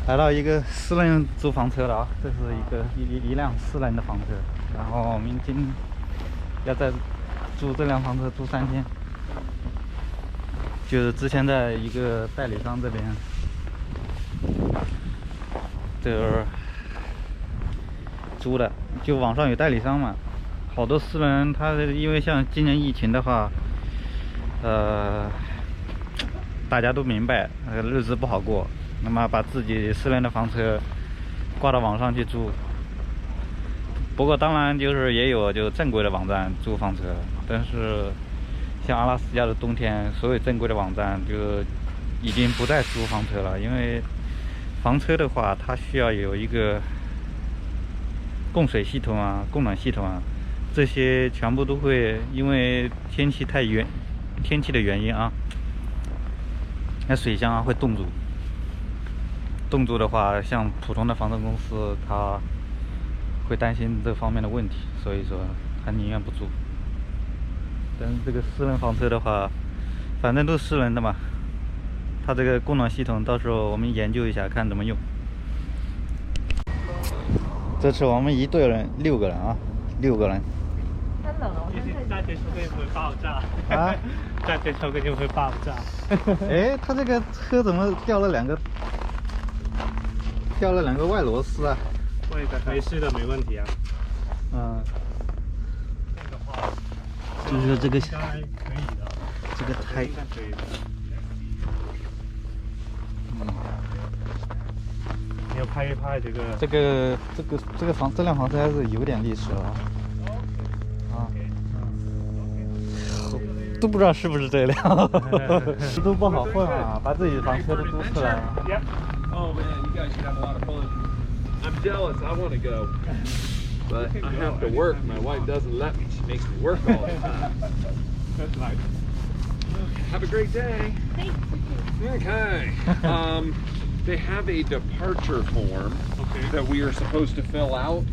来到一个私人租房车了啊，这是一辆私人的房车，然后我们今天要在租这辆房车租3天，就是之前在一个代理商这边，就是租的，就网上有代理商嘛，好多私人他因为像今年疫情的话，大家都明白，日子不好过。那么把自己私人的房车挂到网上去租，不过当然就是也有就正规的网站租房车，但是像阿拉斯加的冬天，所有正规的网站就已经不再租房车了，因为房车的话它需要有一个供水系统啊、供暖系统啊，这些全部都会因为天气的原因啊，那水箱啊会冻住。冻住的话，像普通的房车公司，他会担心这方面的问题，所以说他宁愿不租。但是这个私人房车的话，反正都是私人的嘛，它这个供暖系统到时候我们研究一下，看怎么用。这次我们一队人6个人啊，6个人。太冷了，夏天抽根会爆炸啊！夏天抽根就会爆炸。哎，他这个车怎么掉了两个外螺丝啊？会的，没事的，没问题啊。嗯。就是这个应该可以的。这个胎。应该可以的。你要拍一拍这个。这辆房车还是有点历史了啊。都不知道是不是这辆，都不好混啊，把自己房车都租出来了。Oh man, you guys should have a lot of fun. I'm jealous. I want to go, but I have to work. My wife doesn't let me. She makes me work all the time. That's nice. Have a great day. Okay. They have a departure form that we are supposed to fill out.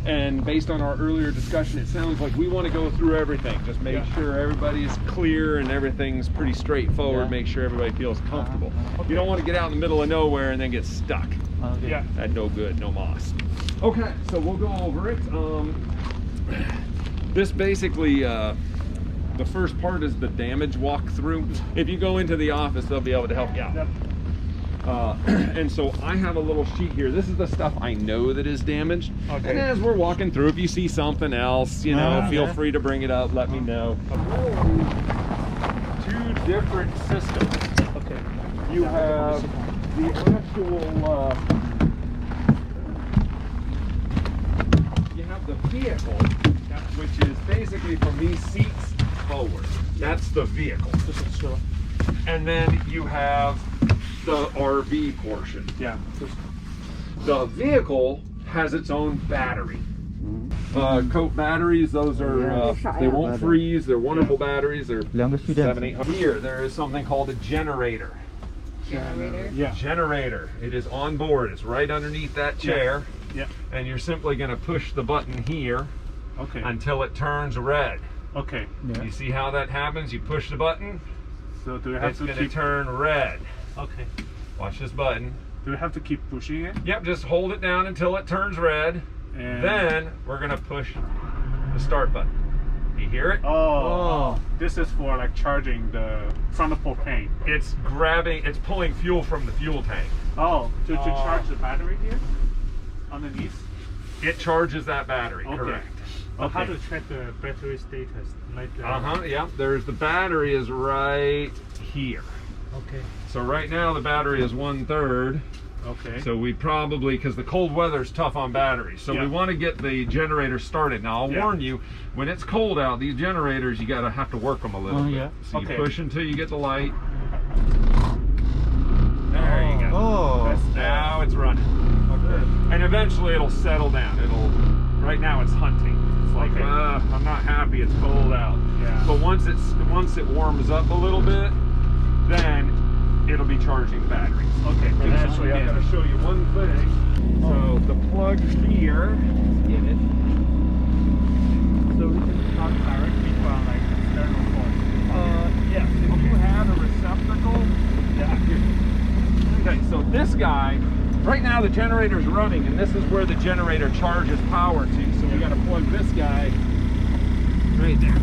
And based on our earlier discussion, it sounds like we want to go through everything. Just make sure everybody is clear and everything's pretty straightforward. Make sure everybody feels comfortable. You don't want to get out in the middle of nowhere and then get stuck. Yeah. That's no good, no moss. Okay, so we'll go over it. This basically, the first part is the damage walkthrough. If you go into the office, they'll be able to help you out. And so I have a little sheet here. This is the stuff I know that is damaged. Okay. And as we're walking through, if you see something else, you know, feel free to bring it up, let me know. Two different systems. Okay. You have the actual, you have the vehicle, which is basically from these seats forward. That's the vehicle. And then you have the RV portion. Yeah. The vehicle has its own battery. Coat batteries, those are, they won't freeze. They're wonderful batteries. They're 700, 800. Here, there is something called a generator. Generator? Yeah. Generator. It is on board. It's right underneath that chair. Yeah. And you're simply going to push the button here until it turns red. Okay. Yeah. You see how that happens? You push the button. So do we have It's to going to keep... turn red. Okay. Watch this button. Do we have to keep pushing it? Yep, just hold it down until it turns red. And Then we're going to push the start button. You hear it? Oh. This is for like charging from the propane. It's pulling fuel from the fuel tank. Oh, to charge the battery here? Underneath? It charges that battery, correct. But how to check the battery status? Like yeah. There's the battery is right here. Okay. So right now the battery is 1/3. Okay. So we probably, because the cold weather is tough on batteries, so we want to get the generator started. Now I'll warn you, when it's cold out, these generators, you gotta have to work them a little bit. So you push until you get the light. There you go. Oh. Now it's running. Okay. And eventually it'll settle down. Right now it's hunting. It's like, I'm not happy, it's cold out. Yeah. But once it warms up a little bit, then it'll be charging batteries. Okay. So I'm going to show you one thing. So the plug here, get it. So we can charge directly from like external port. Yes. If you have a receptacle, Okay, so this guy right now the generator's running, and this is where the generator charges power to. So we got to plug this guy right there.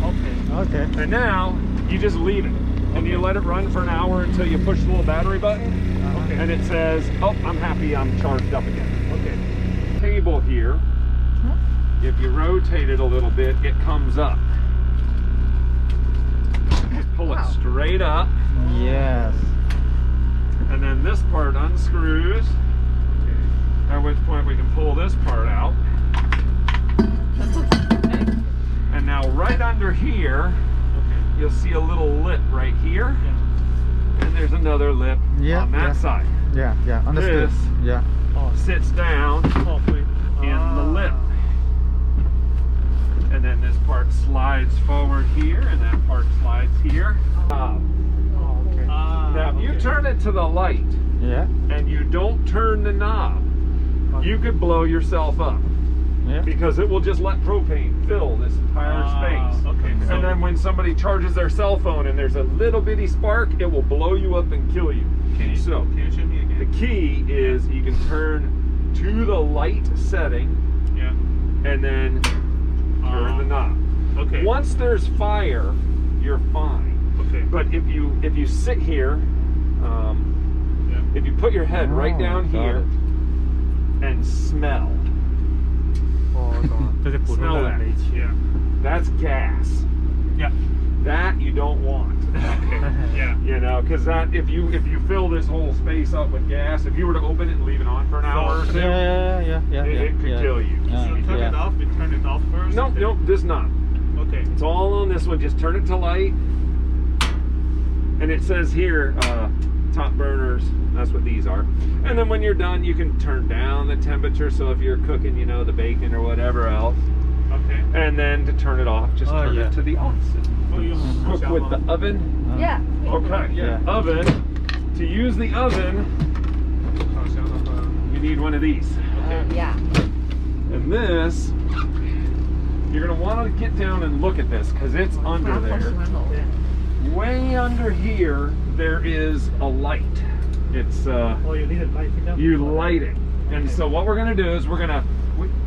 Okay. Okay. And now you just leave it, and you let it run for an hour until you push the little battery button, and it says, "Oh, I'm happy, I'm charged up again." Okay. Cable here. If you rotate it a little bit, it comes up. Just pull it straight up. Yes. And then this part unscrews, at which point we can pull this part out. And now right under here, you'll see a little lip right here. And there's another lip on that side. Yeah, understood. This Yeah. sits down in the lip. And then this part slides forward here, and that part slides here. Now, if you turn it to the light, and you don't turn the knob, you could blow yourself up. Yeah. Because it will just let propane fill this entire space. Okay. And then when somebody charges their cell phone and there's a little bitty spark, it will blow you up and kill you. Can you show me again? The key is you can turn to the light setting, and then turn the knob. Okay. Once there's fire, you're fine. Okay. But if you sit here, if you put your head right down here and smell, smell that. Yeah. That's gas. Yeah. That you don't want. Okay. Yeah. You know, because that if you fill this whole space up with gas, if you were to open it and leave it on for an hour or two, it could kill you. So turn it off. We turn it off first. Nope, this knob. Okay. It's all on this one. Just turn it to light, and it says here, top burners. That's what these are. And then when you're done, you can turn down the temperature. So if you're cooking, you know, the bacon or whatever else. Okay. And then to turn it off, just turn it to the opposite. Cook with the oven. Yeah. Okay. Yeah. Oven. To use the oven, you need one of these. Yeah. And this, you're gonna want to get down and look at this because it's under there. Way under here, there is a light. It's you need it lighting up. you light it. And so what we're gonna do is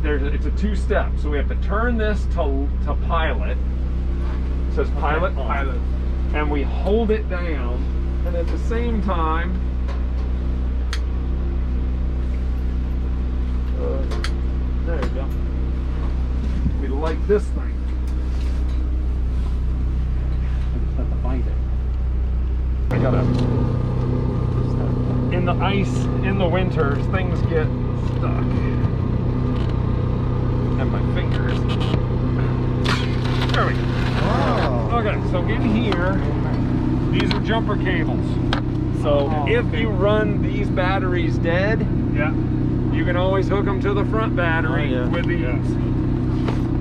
it's a two-step. So we have to turn this to pilot. It says pilot on. Pilot. And we hold it down, and at the same time, there you go. We light this thing. I just have to find it. I gotta. In the ice, in the winters, things get stuck. And my fingers. There we go. Oh. Okay, so in here, these are jumper cables. So if you run these batteries dead, you can always hook them to the front battery with these.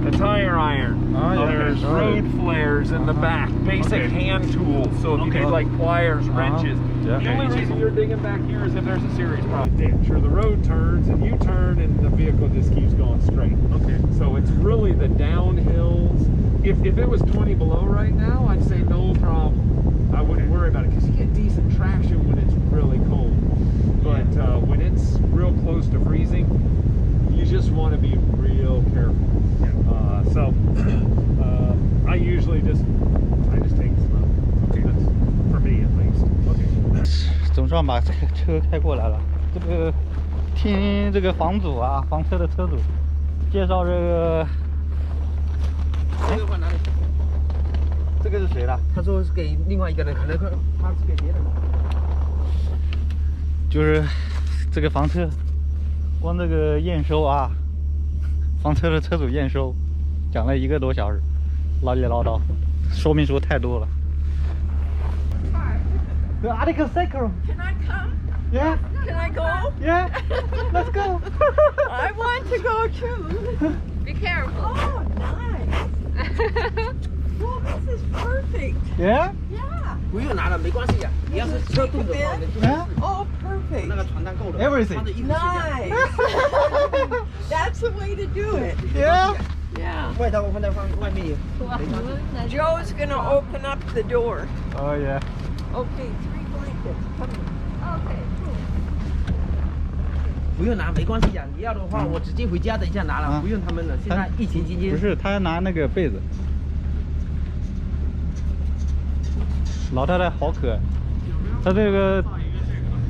The tire iron. There's road flares in the back. Basic hand tools. So if you need like pliers, wrenches. The only reason you're digging back here is if there's a serious problem. Ditch or the road turns and you turn and the vehicle just keeps going straight. Okay. So it's really the downhills. If it was 20 below right now, I'd say no problem. I wouldn't worry about it because you get decent traction when it's really cold. But when it's real close to freezing, you just want to be real careful. I usually just take it slow. Okay. That's for me at least. Okay. 总算把这个车开过来了。这个听这个房主啊，房车的车主介绍这个。这个放哪里？这个是谁的？他说是给另外一个人，可能他是给别人的。就是这个房车，光这个验收啊，房车的车主验收，讲了1个多小时，唠里唠叨，说明书太多了。Can I come? Yeah. Can I go? Yeah. Let's go. I want to go too. Be careful. Oh, nice. Well, this is perfect. Yeah. Yeah. 不用拿了，没关系呀。你要是车动的话， Oh, perfect. 那个传单够了。 Everything. 穿着衣服去这样 Nice. That's the way to do it. Yeah. Yeah. 外套我放在外面也没关系。 Joe's gonna open up the door. Oh yeah. Okay, 3 blankets. Come on. Okay, cool. 不用拿，没关系呀。你要的话，我直接回家，等一下拿了，不用他们了。现在疫情期间。不是，他拿那个被子。老太太好可爱，她这个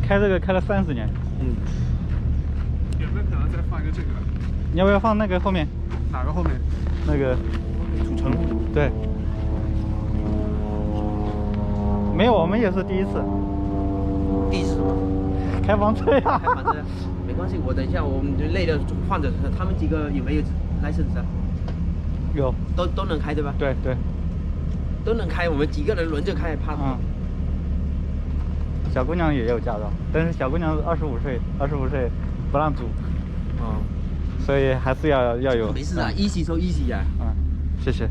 开这个开了30年。嗯。有没有可能再放一个这个？你要不要放那个后面？哪个后面？那个主城。对。没有，我们也是第一次。第一次吗？开房车呀。开房车，没关系，我等一下我们累了换着。他们几个有没有license啊？有。都能开对吧？对对。都能开，我们几个人轮着开，怕什么？小姑娘也有驾照，但是小姑娘25岁不让租。哦。所以还是要有。没事啊，easy 收 easy 呀。谢谢。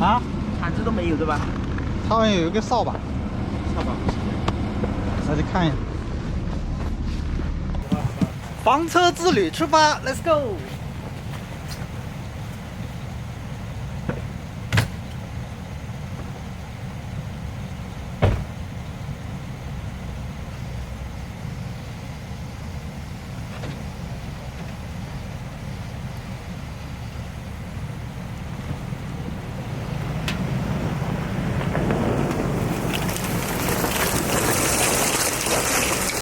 啊？铲子都没有对吧？他好像有一个扫把。扫把。那就看一下。房车之旅出发 ，Let's go！